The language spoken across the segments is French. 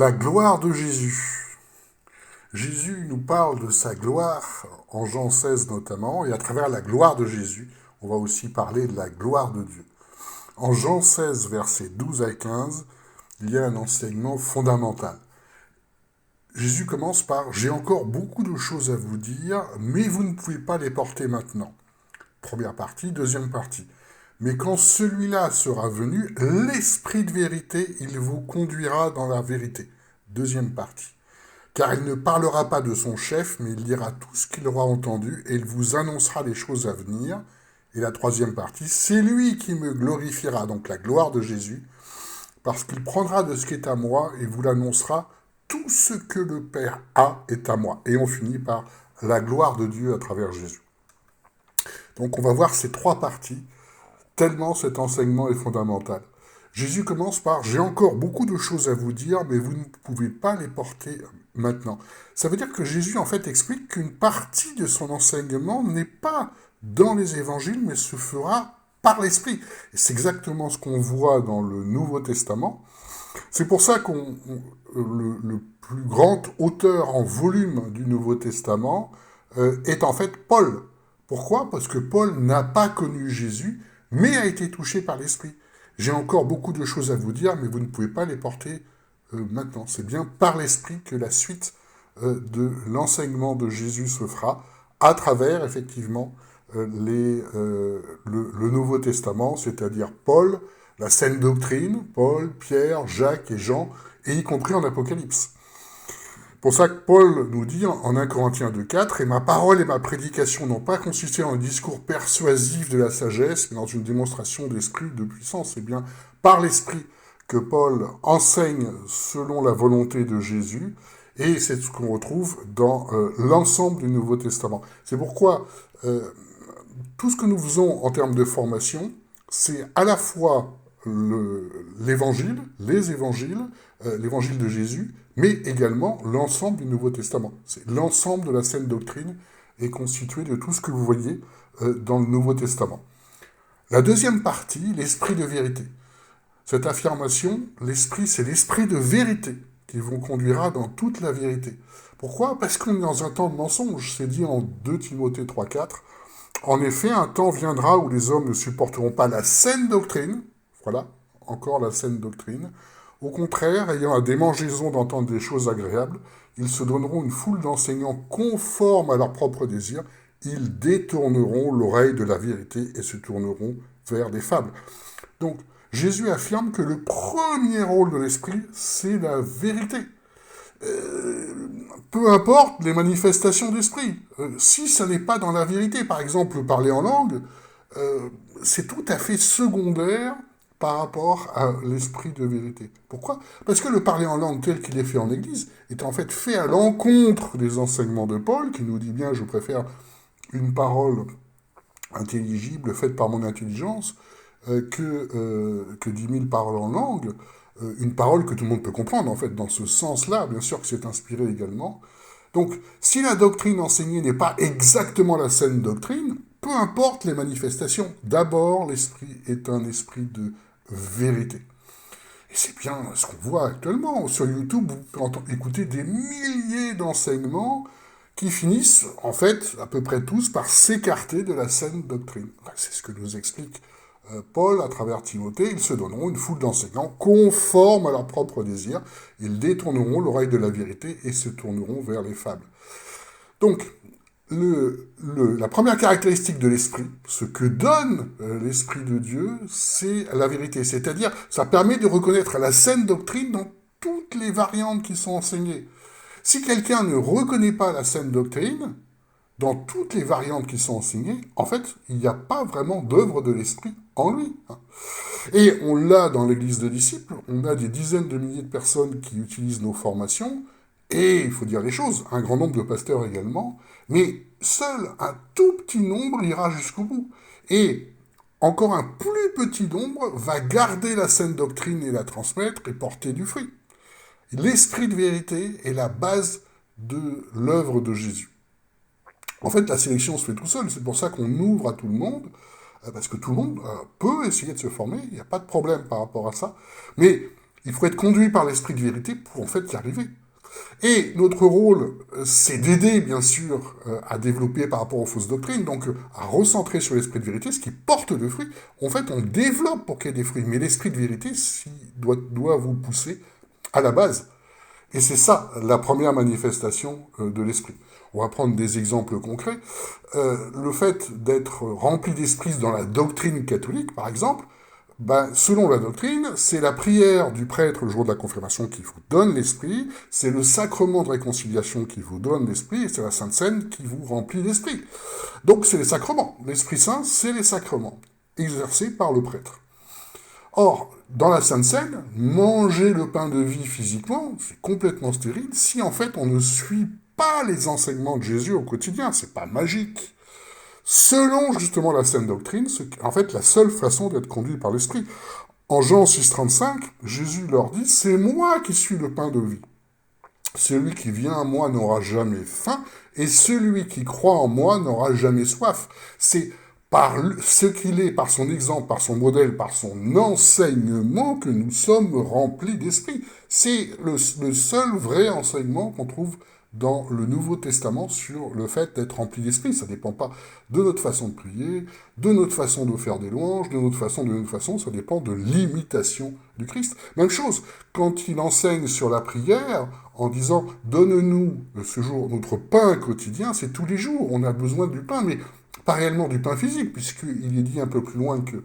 La gloire de Jésus. Jésus nous parle de sa gloire, en Jean 16 notamment, et à travers la gloire de Jésus, on va aussi parler de la gloire de Dieu. En Jean 16, versets 12 à 15, il y a un enseignement fondamental. Jésus commence par « J'ai encore beaucoup de choses à vous dire, mais vous ne pouvez pas les porter maintenant. » Première partie, deuxième partie. Mais quand celui-là sera venu, l'esprit de vérité, il vous conduira dans la vérité. Deuxième partie. Car il ne parlera pas de son chef, mais il dira tout ce qu'il aura entendu et il vous annoncera les choses à venir. Et la troisième partie, c'est lui qui me glorifiera, donc la gloire de Jésus, parce qu'il prendra de ce qui est à moi et vous l'annoncera, tout ce que le Père a est à moi. Et on finit par la gloire de Dieu à travers Jésus. Donc on va voir ces trois parties, tellement cet enseignement est fondamental. Jésus commence par « J'ai encore beaucoup de choses à vous dire, mais vous ne pouvez pas les porter maintenant. » Ça veut dire que Jésus, en fait, explique qu'une partie de son enseignement n'est pas dans les évangiles, mais se fera par l'Esprit. Et c'est exactement ce qu'on voit dans le Nouveau Testament. C'est pour ça que le plus grand auteur en volume du Nouveau Testament est en fait Paul. Pourquoi ? Parce que Paul n'a pas connu Jésus, mais a été touché par l'Esprit. J'ai encore beaucoup de choses à vous dire, mais vous ne pouvez pas les porter maintenant. C'est bien par l'Esprit que la suite de l'enseignement de Jésus se fera, à travers, effectivement, le Nouveau Testament, c'est-à-dire Paul, la saine doctrine, Paul, Pierre, Jacques et Jean, et y compris en Apocalypse. Pour ça que Paul nous dit en 1 Corinthiens 2,4 « Et ma parole et ma prédication n'ont pas consisté en un discours persuasif de la sagesse, mais dans une démonstration d'esprit, de puissance. » C'est bien par l'esprit que Paul enseigne selon la volonté de Jésus, et c'est ce qu'on retrouve dans l'ensemble du Nouveau Testament. C'est pourquoi tout ce que nous faisons en termes de formation, c'est à la fois l'évangile, l'évangile de Jésus, mais également l'ensemble du Nouveau Testament. C'est l'ensemble de la saine doctrine est constitué de tout ce que vous voyez dans le Nouveau Testament. La deuxième partie, l'esprit de vérité. Cette affirmation, l'esprit, c'est l'esprit de vérité qui vous conduira dans toute la vérité. Pourquoi ? Parce qu'on est dans un temps de mensonge. C'est dit en 2 Timothée 3,4. En effet, un temps viendra où les hommes ne supporteront pas la saine doctrine. Voilà, encore la saine doctrine. Au contraire, ayant à démangeaison d'entendre des choses agréables, ils se donneront une foule d'enseignants conformes à leurs propres désirs. Ils détourneront l'oreille de la vérité et se tourneront vers des fables. Donc, Jésus affirme que le premier rôle de l'esprit, c'est la vérité. Peu importe les manifestations d'esprit. Si ça n'est pas dans la vérité, par exemple, parler en langue, c'est tout à fait secondaire par rapport à l'esprit de vérité. Pourquoi ? Parce que le parler en langue tel qu'il est fait en Église est en fait fait à l'encontre des enseignements de Paul, qui nous dit bien « je préfère une parole intelligible faite par mon intelligence que 10 000 paroles en langue ». Une parole que tout le monde peut comprendre, en fait, dans ce sens-là, bien sûr que c'est inspiré également. Donc, si la doctrine enseignée n'est pas exactement la saine doctrine, peu importe les manifestations, d'abord, l'esprit est un esprit de vérité. Et c'est bien ce qu'on voit actuellement. Sur YouTube, vous pouvez écouter des milliers d'enseignements qui finissent, en fait, à peu près tous, par s'écarter de la saine doctrine. Enfin, c'est ce que nous explique Paul, à travers Timothée. Ils se donneront une foule d'enseignants conformes à leurs propres désirs. Ils détourneront l'oreille de la vérité et se tourneront vers les fables. Donc, la première caractéristique de l'esprit, ce que donne l'esprit de Dieu, c'est la vérité. C'est-à-dire, ça permet de reconnaître la saine doctrine dans toutes les variantes qui sont enseignées. Si quelqu'un ne reconnaît pas la saine doctrine, dans toutes les variantes qui sont enseignées, en fait, il n'y a pas vraiment d'œuvre de l'esprit en lui. Et on l'a dans l'église de disciples, on a des dizaines de milliers de personnes qui utilisent nos formations, et il faut dire les choses, un grand nombre de pasteurs également, mais seul un tout petit nombre ira jusqu'au bout. Et encore un plus petit nombre va garder la saine doctrine et la transmettre et porter du fruit. L'esprit de vérité est la base de l'œuvre de Jésus. En fait, la sélection se fait tout seul, c'est pour ça qu'on ouvre à tout le monde, parce que tout le monde peut essayer de se former, il n'y a pas de problème par rapport à ça, mais Il faut être conduit par l'esprit de vérité pour en fait y arriver. Et notre rôle, c'est d'aider, bien sûr, à développer par rapport aux fausses doctrines, donc à recentrer sur l'esprit de vérité, ce qui porte de fruits. En fait, on développe pour qu'il y ait des fruits, mais l'esprit de vérité doit vous pousser à la base. Et c'est ça, la première manifestation de l'esprit. On va prendre des exemples concrets. Le fait d'être rempli d'esprit dans la doctrine catholique, par exemple, selon la doctrine, c'est la prière du prêtre le jour de la confirmation qui vous donne l'esprit, c'est le sacrement de réconciliation qui vous donne l'esprit, et c'est la Sainte Seine qui vous remplit l'esprit. Donc c'est les sacrements. L'Esprit Saint, c'est les sacrements, exercés par le prêtre. Or, dans la Sainte Seine, manger le pain de vie physiquement, c'est complètement stérile si en fait on ne suit pas les enseignements de Jésus au quotidien. C'est pas magique. Selon justement la Sainte Doctrine, en fait la seule façon d'être conduit par l'Esprit. En Jean 6,35, Jésus leur dit « C'est moi qui suis le pain de vie. Celui qui vient à moi n'aura jamais faim, et celui qui croit en moi n'aura jamais soif. » C'est par ce qu'il est, par son exemple, par son modèle, par son enseignement que nous sommes remplis d'esprit. C'est le seul vrai enseignement qu'on trouve dans le Nouveau Testament sur le fait d'être rempli d'esprit. Ça ne dépend pas de notre façon de prier, de notre façon de faire des louanges, de notre façon, ça dépend de l'imitation du Christ. Même chose, quand il enseigne sur la prière, en disant « Donne-nous ce jour notre pain quotidien », c'est tous les jours, on a besoin du pain, mais pas réellement du pain physique, puisqu'il est dit un peu plus loin que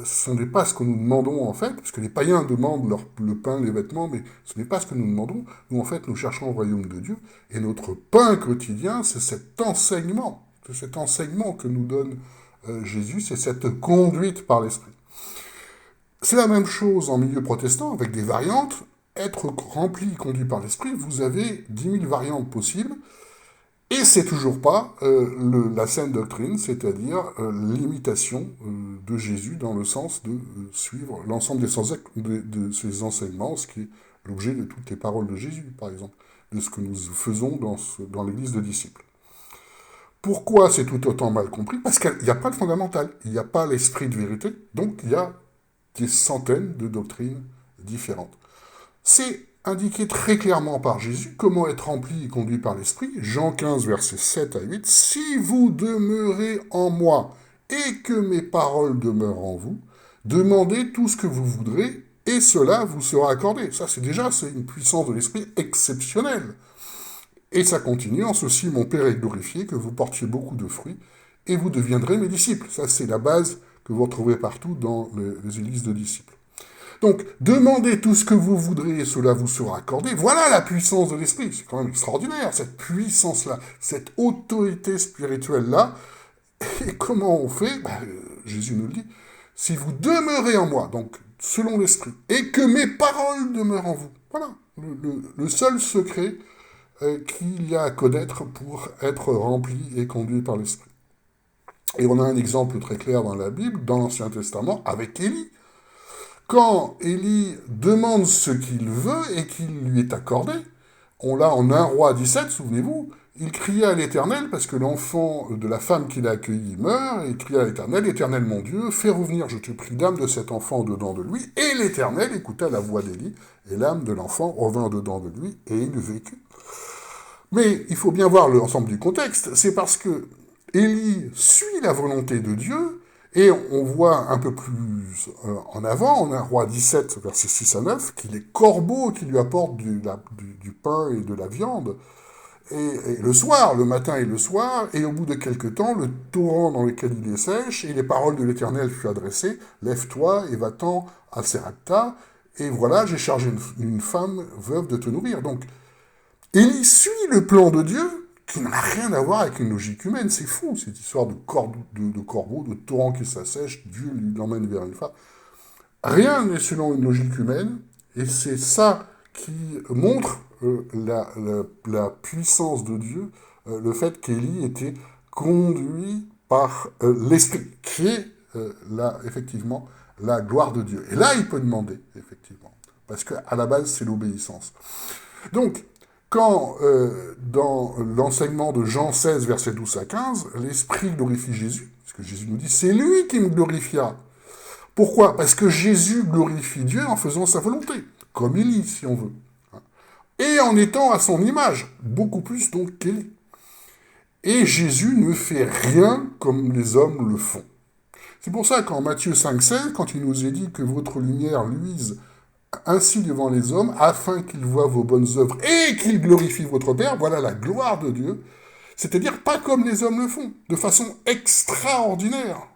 ce n'est pas ce que nous demandons en fait, puisque les païens demandent le pain, les vêtements, mais ce n'est pas ce que nous demandons. Nous en fait, nous cherchons le royaume de Dieu, et notre pain quotidien, c'est cet enseignement que nous donne Jésus, c'est cette conduite par l'Esprit. C'est la même chose en milieu protestant, avec des variantes. Être rempli, conduit par l'Esprit, vous avez 10 000 variantes possibles, et c'est toujours pas la saine doctrine, c'est-à-dire l'imitation de Jésus dans le sens de suivre l'ensemble de ses enseignements, ce qui est l'objet de toutes les paroles de Jésus, par exemple, de ce que nous faisons dans l'église de disciples. Pourquoi c'est tout autant mal compris? Parce qu'il n'y a pas de fondamental, il n'y a pas l'esprit de vérité, donc il y a des centaines de doctrines différentes. C'est indiqué très clairement par Jésus comment être rempli et conduit par l'Esprit. Jean 15, versets 7 à 8. « Si vous demeurez en moi et que mes paroles demeurent en vous, demandez tout ce que vous voudrez et cela vous sera accordé. » Ça, c'est une puissance de l'Esprit exceptionnelle. Et ça continue, en ceci mon Père est glorifié, que vous portiez beaucoup de fruits et vous deviendrez mes disciples. Ça, c'est la base que vous retrouvez partout dans les églises de disciples. Donc, demandez tout ce que vous voudrez et cela vous sera accordé. Voilà la puissance de l'Esprit. C'est quand même extraordinaire, cette puissance-là, cette autorité spirituelle-là. Et comment on fait? Jésus nous le dit. Si vous demeurez en moi, donc selon l'Esprit, et que mes paroles demeurent en vous. Voilà, le seul secret qu'il y a à connaître pour être rempli et conduit par l'Esprit. Et on a un exemple très clair dans la Bible, dans l'Ancien Testament, avec Élie. Quand Élie demande ce qu'il veut et qu'il lui est accordé, on l'a en 1 Roi 17, souvenez-vous, il cria à l'Éternel parce que l'enfant de la femme qu'il a accueilli meurt, et il cria à l'Éternel, « Éternel mon Dieu, fais revenir, je te prie, l'âme de cet enfant au-dedans de lui. » Et l'Éternel écouta la voix d'Élie, et l'âme de l'enfant revint au-dedans de lui, et il vécut. Mais il faut bien voir l'ensemble du contexte, c'est parce que Élie suit la volonté de Dieu, et on voit un peu plus en avant, on a Roi 17, versets 6 à 9, qu'il est corbeau qui lui apporte du pain et de la viande. Et le soir, le matin et le soir, et au bout de quelque temps, le torrent dans lequel il est sèche, et les paroles de l'Éternel furent adressées, « Lève-toi et va-t'en à Serapta, et voilà, j'ai chargé une femme veuve de te nourrir. » Donc, Élie suit le plan de Dieu, qui n'a rien à voir avec une logique humaine. C'est fou, cette histoire de corbeau, de torrent qui s'assèche, Dieu l'emmène vers une femme. Rien n'est selon une logique humaine, et c'est ça qui montre la puissance de Dieu, le fait qu'Élie était conduit par l'Esprit, qui est effectivement la gloire de Dieu. Et là, il peut demander, effectivement, parce qu'à la base, c'est l'obéissance. Donc, quand, dans l'enseignement de Jean 16, versets 12 à 15, l'Esprit glorifie Jésus, parce que Jésus nous dit « c'est lui qui me glorifia ». Pourquoi? Parce que Jésus glorifie Dieu en faisant sa volonté. comme Élie, si on veut. Et en étant à son image, beaucoup plus donc qu'Élie. Et Jésus ne fait rien comme les hommes le font. C'est pour ça qu'en Matthieu 5,16, quand il nous est dit que votre lumière luise ainsi devant les hommes, afin qu'ils voient vos bonnes œuvres et qu'ils glorifient votre Père, voilà la gloire de Dieu. C'est-à-dire pas comme les hommes le font, de façon extraordinaire.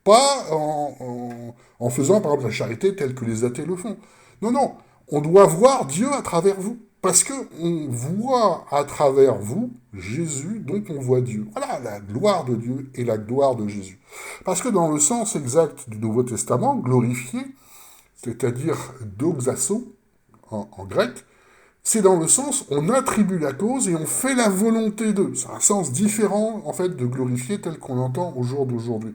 Pas en faisant, par exemple, la charité telle que les athées le font. Non, non, on doit voir Dieu à travers vous. Parce qu'on voit à travers vous Jésus, donc on voit Dieu. Voilà la gloire de Dieu et la gloire de Jésus. Parce que dans le sens exact du Nouveau Testament, glorifié, c'est-à-dire doxasso en grec, c'est dans le sens on attribue la cause et on fait la volonté d'eux. C'est un sens différent en fait de glorifier tel qu'on l'entend au jour d'aujourd'hui.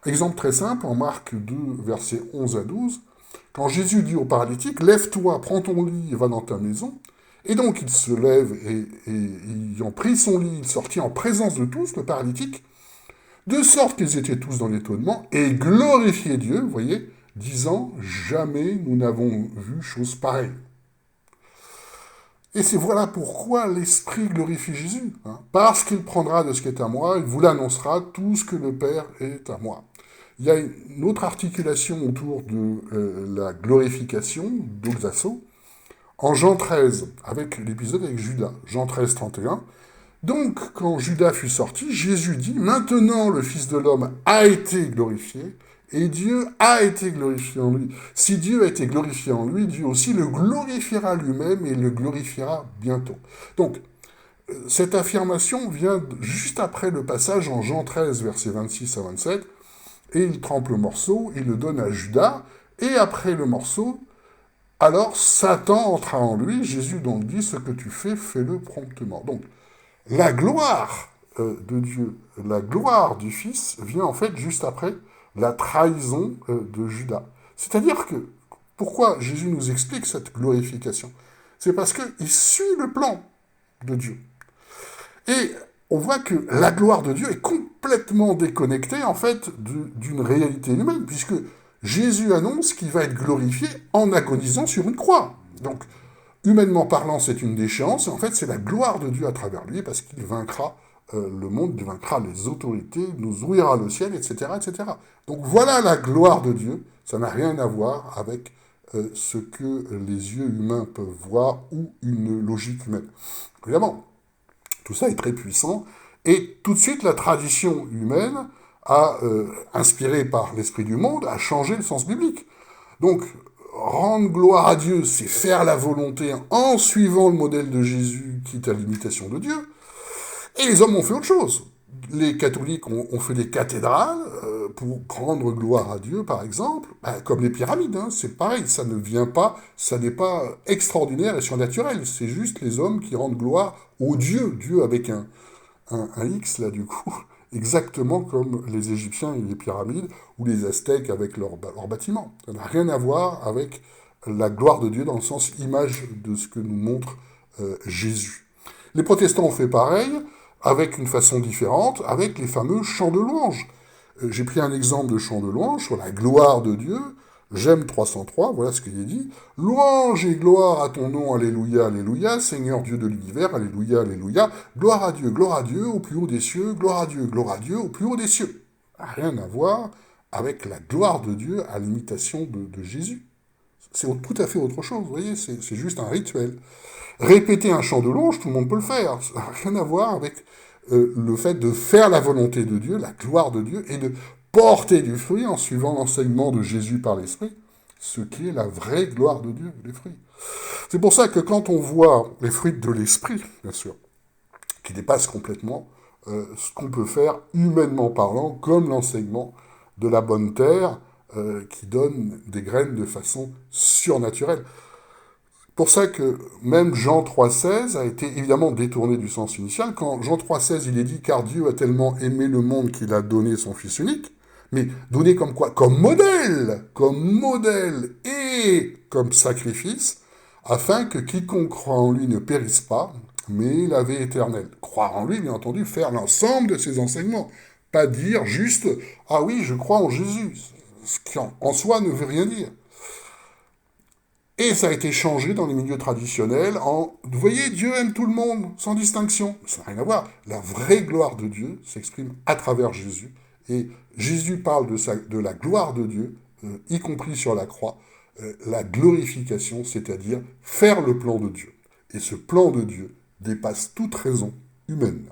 Exemple très simple, en Marc 2, versets 11 à 12, quand Jésus dit au paralytique, lève-toi, prends ton lit et va dans ta maison. Et donc il se lève et ayant pris son lit, il sortit en présence de tous, le paralytique, de sorte qu'ils étaient tous dans l'étonnement et glorifiaient Dieu, vous voyez, disant, jamais nous n'avons vu chose pareille. Et c'est voilà pourquoi l'Esprit glorifie Jésus. Parce qu'il prendra de ce qui est à moi, il vous l'annoncera, tout ce que le Père est à moi. Il y a une autre articulation autour de la glorification, doxasso, en Jean 13, avec l'épisode avec Judas, Jean 13, 31. Donc, quand Judas fut sorti, Jésus dit, maintenant le Fils de l'homme a été glorifié, et Dieu a été glorifié en lui. Si Dieu a été glorifié en lui, Dieu aussi le glorifiera lui-même et le glorifiera bientôt. Donc, cette affirmation vient juste après le passage en Jean 13, versets 26 à 27, et il trempe le morceau, il le donne à Judas, et après le morceau, alors Satan entra en lui, Jésus donc dit, ce que tu fais, fais-le promptement. Donc, la gloire de Dieu, la gloire du Fils vient en fait juste après la trahison de Judas. C'est-à-dire que, pourquoi Jésus nous explique cette glorification? C'est parce qu'il suit le plan de Dieu. Et on voit que la gloire de Dieu est complètement déconnectée en fait d'une réalité humaine, puisque Jésus annonce qu'il va être glorifié en agonisant sur une croix. Donc, humainement parlant, c'est une déchéance, et en fait, c'est la gloire de Dieu à travers lui, parce qu'il vaincra le monde, il vaincra les autorités, nous ouvrira le ciel, etc., etc. Donc voilà la gloire de Dieu, ça n'a rien à voir avec ce que les yeux humains peuvent voir ou une logique humaine. Évidemment, tout ça est très puissant, et tout de suite, la tradition humaine inspirée par l'esprit du monde, a changé le sens biblique. Donc, rendre gloire à Dieu, c'est faire la volonté en suivant le modèle de Jésus qui est à l'imitation de Dieu. Et les hommes ont fait autre chose. Les catholiques ont fait des cathédrales pour rendre gloire à Dieu, par exemple, comme les pyramides. C'est pareil, ça ne vient pas, ça n'est pas extraordinaire et surnaturel. C'est juste les hommes qui rendent gloire au Dieu, Dieu avec un X là du coup, exactement comme les Égyptiens et les pyramides, ou les Aztèques avec leurs bâtiments. Ça n'a rien à voir avec la gloire de Dieu dans le sens image de ce que nous montre Jésus. Les protestants ont fait pareil, avec une façon différente, avec les fameux chants de louange. J'ai pris un exemple de chant de louange sur la gloire de Dieu. J'aime 303, voilà ce qu'il est dit. Louange et gloire à ton nom, alléluia, alléluia, Seigneur Dieu de l'univers, alléluia, alléluia. Gloire à Dieu, au plus haut des cieux, gloire à Dieu, au plus haut des cieux. Rien à voir avec la gloire de Dieu à l'imitation de Jésus. C'est tout à fait autre chose, vous voyez, c'est juste un rituel. Répéter un chant de louange, tout le monde peut le faire. Ça n'a rien à voir avec le fait de faire la volonté de Dieu, la gloire de Dieu, et de porter du fruit en suivant l'enseignement de Jésus par l'Esprit, ce qui est la vraie gloire de Dieu, les fruits. C'est pour ça que quand on voit les fruits de l'Esprit, bien sûr, qui dépassent complètement ce qu'on peut faire humainement parlant, comme l'enseignement de la bonne terre, qui donne des graines de façon surnaturelle. C'est pour ça que même Jean 3,16 a été évidemment détourné du sens initial. Quand Jean 3,16 il est dit « Car Dieu a tellement aimé le monde qu'il a donné son Fils unique », mais donné comme quoi? Comme modèle et comme sacrifice, afin que quiconque croit en lui ne périsse pas, mais la vie éternelle. Croire en lui, bien entendu, faire l'ensemble de ses enseignements. Pas dire juste « Ah oui, je crois en Jésus », ce qui en soi ne veut rien dire. Et ça a été changé dans les milieux traditionnels en, vous voyez, Dieu aime tout le monde, sans distinction. Ça n'a rien à voir. La vraie gloire de Dieu s'exprime à travers Jésus. Et Jésus parle de la gloire de Dieu, y compris sur la croix, la glorification, c'est-à-dire faire le plan de Dieu. Et ce plan de Dieu dépasse toute raison humaine.